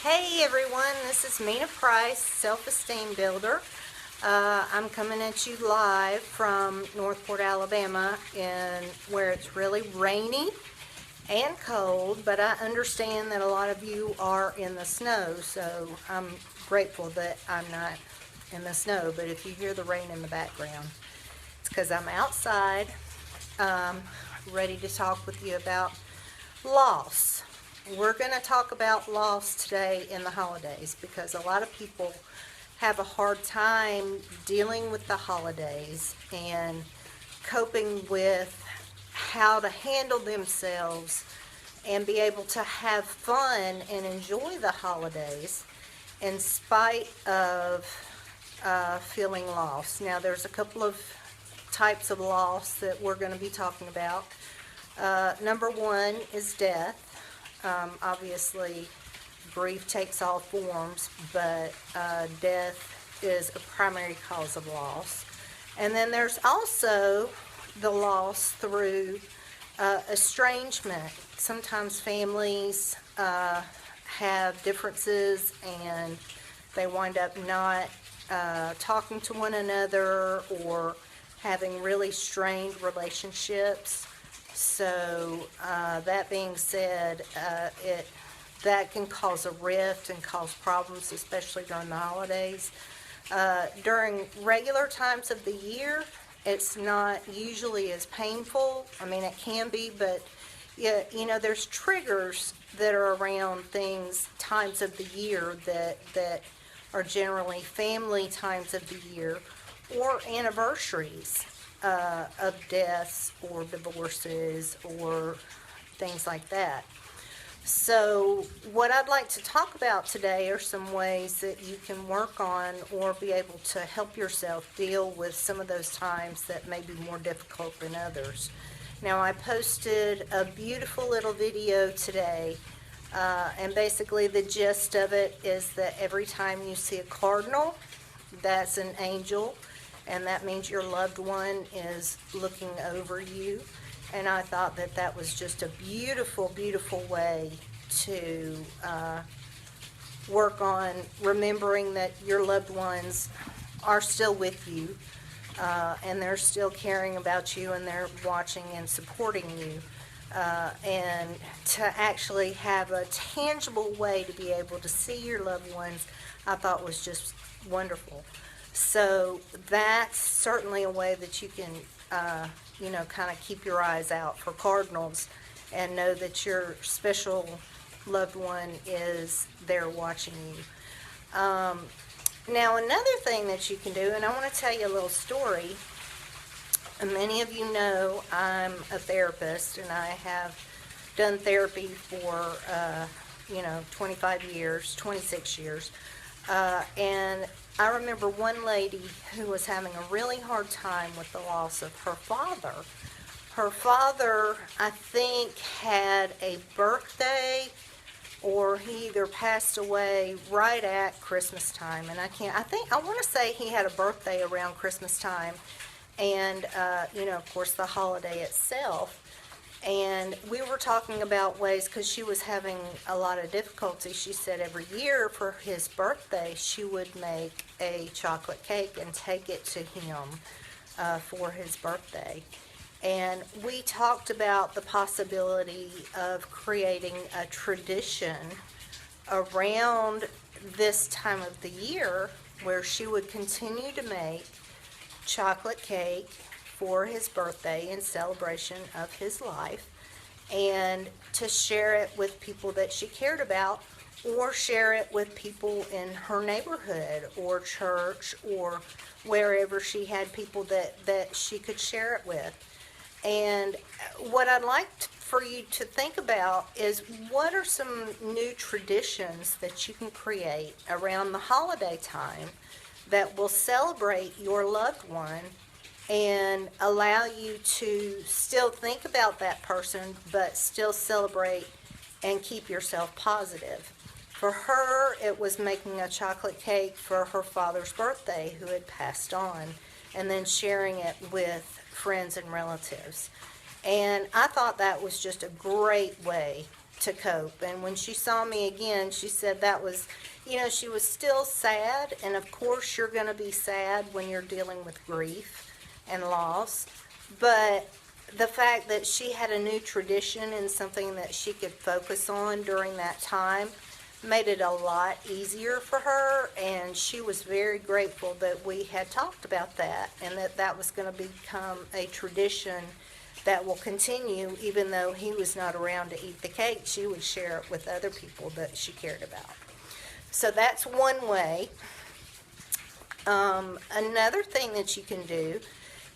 Hey everyone, this is Mina Price, Self-Esteem Builder. I'm coming at you live from Northport, Alabama, where it's really rainy and cold, but I understand that a lot of you are in the snow, so I'm grateful that I'm not in the snow. But if you hear the rain in the background, it's because I'm outside, ready to talk with you about loss. We're going to talk about loss today in the holidays because a lot of people have a hard time dealing with the holidays and coping with how to handle themselves and be able to have fun and enjoy the holidays in spite of feeling lost. Now, there's a couple of types of loss that we're going to be talking about. Number one is death. Obviously, grief takes all forms, but death is a primary cause of loss. And then there's also the loss through estrangement. Sometimes families have differences and they wind up not talking to one another or having really strained relationships. So that being said, that can cause a rift and cause problems, especially during the holidays. During regular times of the year, it's not usually as painful. I mean, it can be, but yeah, there's triggers that are around times of the year that are generally family times of the year or anniversaries of deaths or divorces or things like that. So what I'd like to talk about today are some ways that you can work on or be able to help yourself deal with some of those times that may be more difficult than others. Now, I posted a beautiful little video today, and basically the gist of it is that every time you see a cardinal, that's an angel, and that means your loved one is looking over you. And I thought that that was just a beautiful, beautiful way to work on remembering that your loved ones are still with you, and they're still caring about you, and they're watching and supporting you. And to actually have a tangible way to be able to see your loved ones, I thought was just wonderful. So that's certainly a way that you can, kind of keep your eyes out for cardinals and know that your special loved one is there watching you. Now, another thing that you can do, and I want to tell you a little story. And many of you know I'm a therapist, and I have done therapy for, 25 years, 26 years. And I remember one lady who was having a really hard time with the loss of her father. Her father, I think, had a birthday, or he either passed away right at Christmas time. And I want to say he had a birthday around Christmas time, and, of course, the holiday itself. And we were talking about ways, because she was having a lot of difficulty. She said every year for his birthday, she would make a chocolate cake and take it to him for his birthday. And we talked about the possibility of creating a tradition around this time of the year where she would continue to make chocolate cake for his birthday in celebration of his life, and to share it with people that she cared about, or share it with people in her neighborhood or church or wherever she had people that she could share it with. And what I'd like for you to think about is, what are some new traditions that you can create around the holiday time that will celebrate your loved one and allow you to still think about that person, but still celebrate and keep yourself positive. For her, it was making a chocolate cake for her father's birthday, who had passed on, and then sharing it with friends and relatives. And I thought that was just a great way to cope. And when she saw me again, she said that was, she was still sad. And of course, you're going to be sad when you're dealing with grief and loss. But the fact that she had a new tradition and something that she could focus on during that time made it a lot easier for her, and she was very grateful that we had talked about that and that that was going to become a tradition that will continue. Even though he was not around to eat the cake, she would share it with other people that she cared about. So that's one way. Another thing that you can do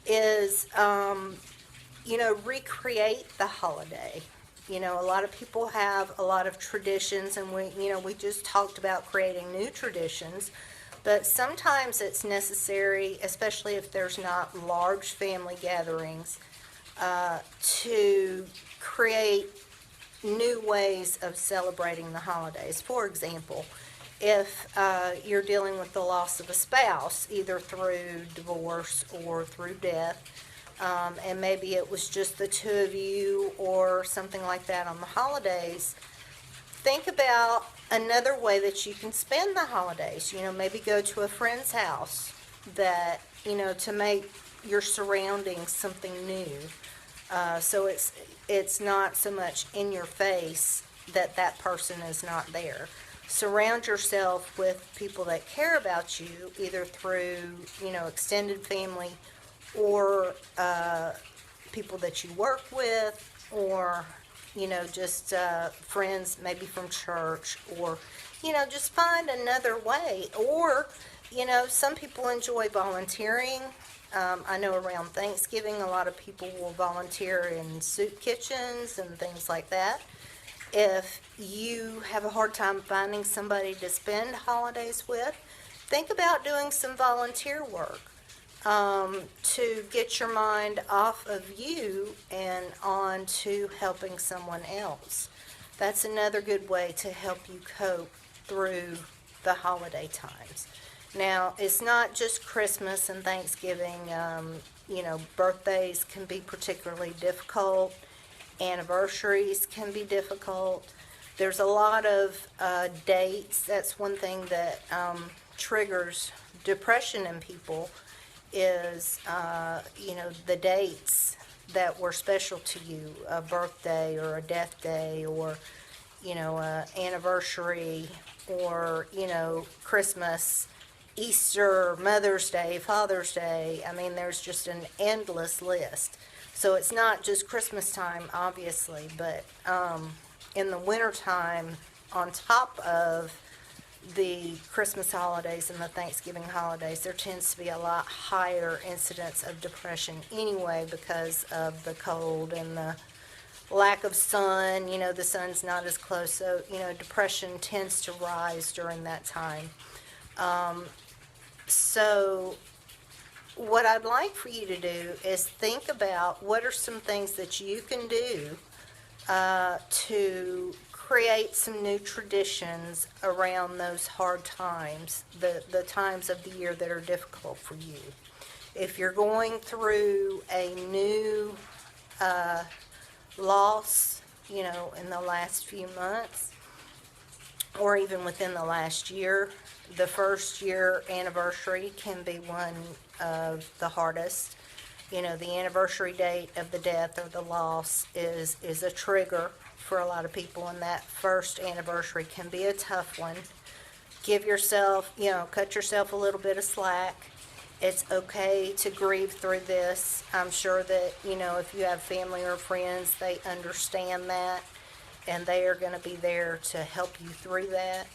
is recreate the holiday. A lot of people have a lot of traditions, and we just talked about creating new traditions, but sometimes it's necessary, especially if there's not large family gatherings, to create new ways of celebrating the holidays. For example, if you're dealing with the loss of a spouse, either through divorce or through death, and maybe it was just the two of you or something like that on the holidays, think about another way that you can spend the holidays. Maybe go to a friend's house that, to make your surroundings something new. So it's not so much in your face that person is not there. Surround yourself with people that care about you, either through, extended family or people that you work with, or, just friends maybe from church, or, just find another way. Or, some people enjoy volunteering. I know around Thanksgiving a lot of people will volunteer in soup kitchens and things like that. If you have a hard time finding somebody to spend holidays with, think about doing some volunteer work to get your mind off of you and on to helping someone else. That's another good way to help you cope through the holiday times. Now, it's not just Christmas and Thanksgiving. Birthdays can be particularly difficult. Anniversaries can be difficult. There's a lot of dates. That's one thing that triggers depression in people is, the dates that were special to you, a birthday or a death day, or, anniversary, or, Christmas, Easter, Mother's Day, Father's Day. I mean, there's just an endless list. So it's not just Christmas time, obviously, but in the wintertime, on top of the Christmas holidays and the Thanksgiving holidays, there tends to be a lot higher incidence of depression anyway because of the cold and the lack of sun. The sun's not as close, so, depression tends to rise during that time. So what I'd like for you to do is think about what are some things that you can do to create some new traditions around those hard times, the times of the year that are difficult for you. If you're going through a new loss, in the last few months, or even within the last year, the first year anniversary can be one of the hardest. The anniversary date of the death or the loss is a trigger for a lot of people, and that first anniversary can be a tough one. Give yourself, cut yourself a little bit of slack. It's okay to grieve through this. I'm sure that, if you have family or friends, they understand that, and they are going to be there to help you through that.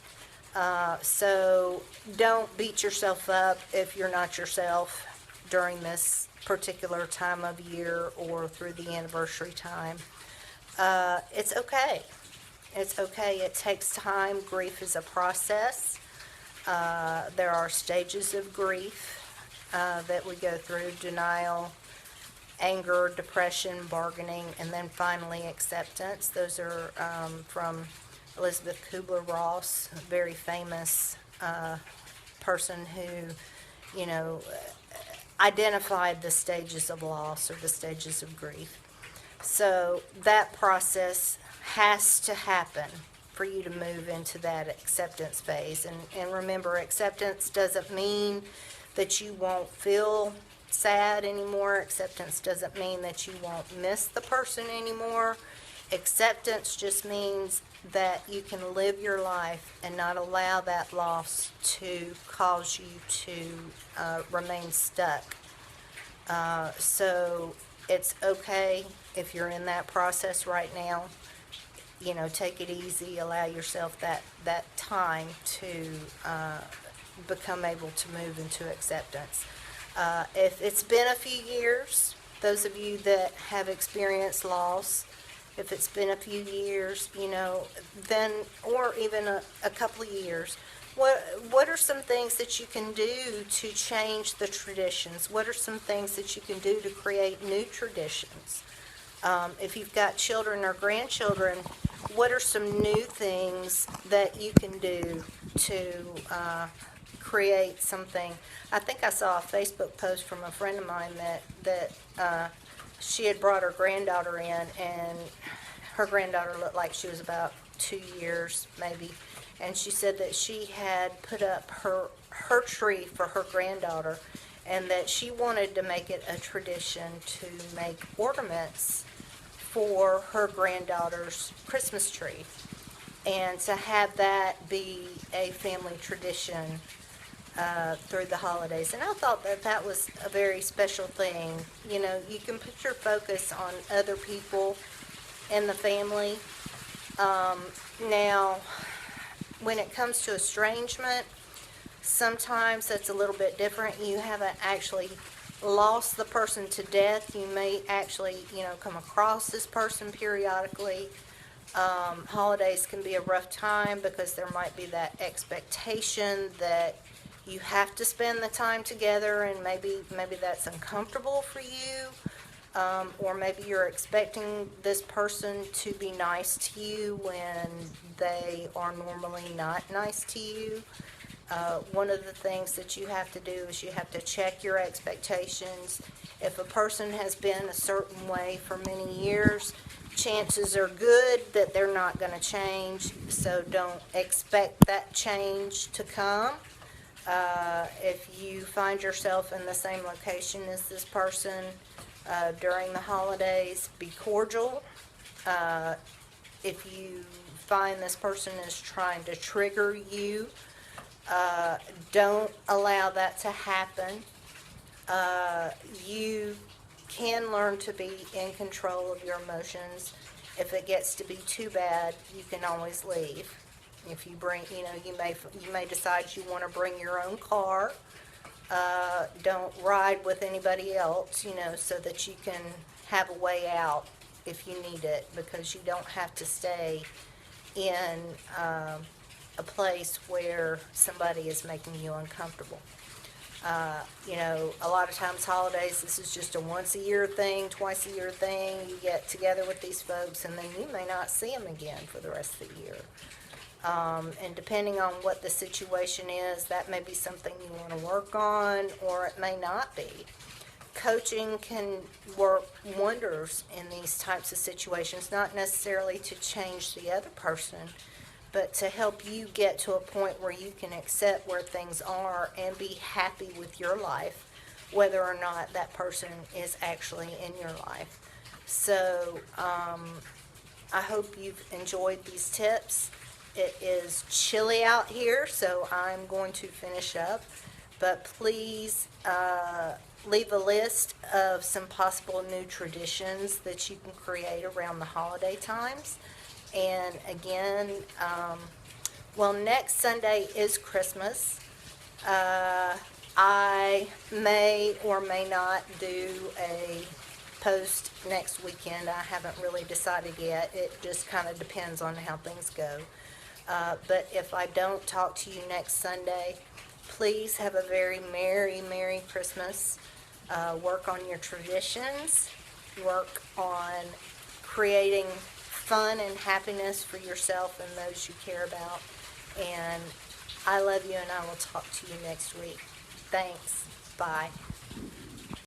So don't beat yourself up if you're not yourself during this particular time of year or through the anniversary time. It's okay. It's okay. It takes time. Grief is a process. There are stages of grief that we go through: denial, anger, depression, bargaining, and then finally acceptance. Those are from Elizabeth Kubler-Ross, a very famous person who, identified the stages of loss or the stages of grief. So that process has to happen for you to move into that acceptance phase. And remember, acceptance doesn't mean that you won't feel sad anymore. Acceptance doesn't mean that you won't miss the person anymore. Acceptance just means that you can live your life and not allow that loss to cause you to remain stuck. So it's okay if you're in that process right now. You know, take it easy, allow yourself that time to become able to move into acceptance. If it's been a few years, those of you that have experienced loss, if it's been a few years, you know, then, or even a couple of years, what are some things that you can do to change the traditions? What are some things that you can do to create new traditions? If you've got children or grandchildren, what are some new things that you can do to create something? I think I saw a Facebook post from a friend of mine that she had brought her granddaughter in, and her granddaughter looked like she was about 2 years maybe, and she said that she had put up her tree for her granddaughter, and that she wanted to make it a tradition to make ornaments for her granddaughter's Christmas tree, and to have that be a family tradition through the holidays. And I thought that was a very special thing. You know, you can put your focus on other people in the family. Now, when it comes to estrangement, sometimes that's a little bit different. You haven't actually lost the person to death. You may actually, you know, come across this person periodically. Holidays can be a rough time because there might be that expectation that you have to spend the time together, and maybe that's uncomfortable for you, or maybe you're expecting this person to be nice to you when they are normally not nice to you. One of the things that you have to do is you have to check your expectations. If a person has been a certain way for many years, chances are good that they're not going to change, so don't expect that change to come. If you find yourself in the same location as this person during the holidays, be cordial. If you find this person is trying to trigger you, don't allow that to happen. You can learn to be in control of your emotions. If it gets to be too bad, you can always leave. If you bring, you know, you may decide you want to bring your own car. Don't ride with anybody else, you know, so that you can have a way out if you need it, because you don't have to stay in a place where somebody is making you uncomfortable. You know, a lot of times holidays, this is just a once a year thing, twice a year thing. You get together with these folks, and then you may not see them again for the rest of the year. And depending on what the situation is, that may be something you want to work on, or it may not be. Coaching can work wonders in these types of situations, not necessarily to change the other person, but to help you get to a point where you can accept where things are and be happy with your life, whether or not that person is actually in your life. So I hope you've enjoyed these tips. It is chilly out here, so I'm going to finish up. But please leave a list of some possible new traditions that you can create around the holiday times. And again, well, next Sunday is Christmas. I may or may not do a post next weekend. I haven't really decided yet. It just kind of depends on how things go. But if I don't talk to you next Sunday, please have a very Merry, Merry Christmas. Work on your traditions. Work on creating fun and happiness for yourself and those you care about. And I love you, and I will talk to you next week. Thanks. Bye.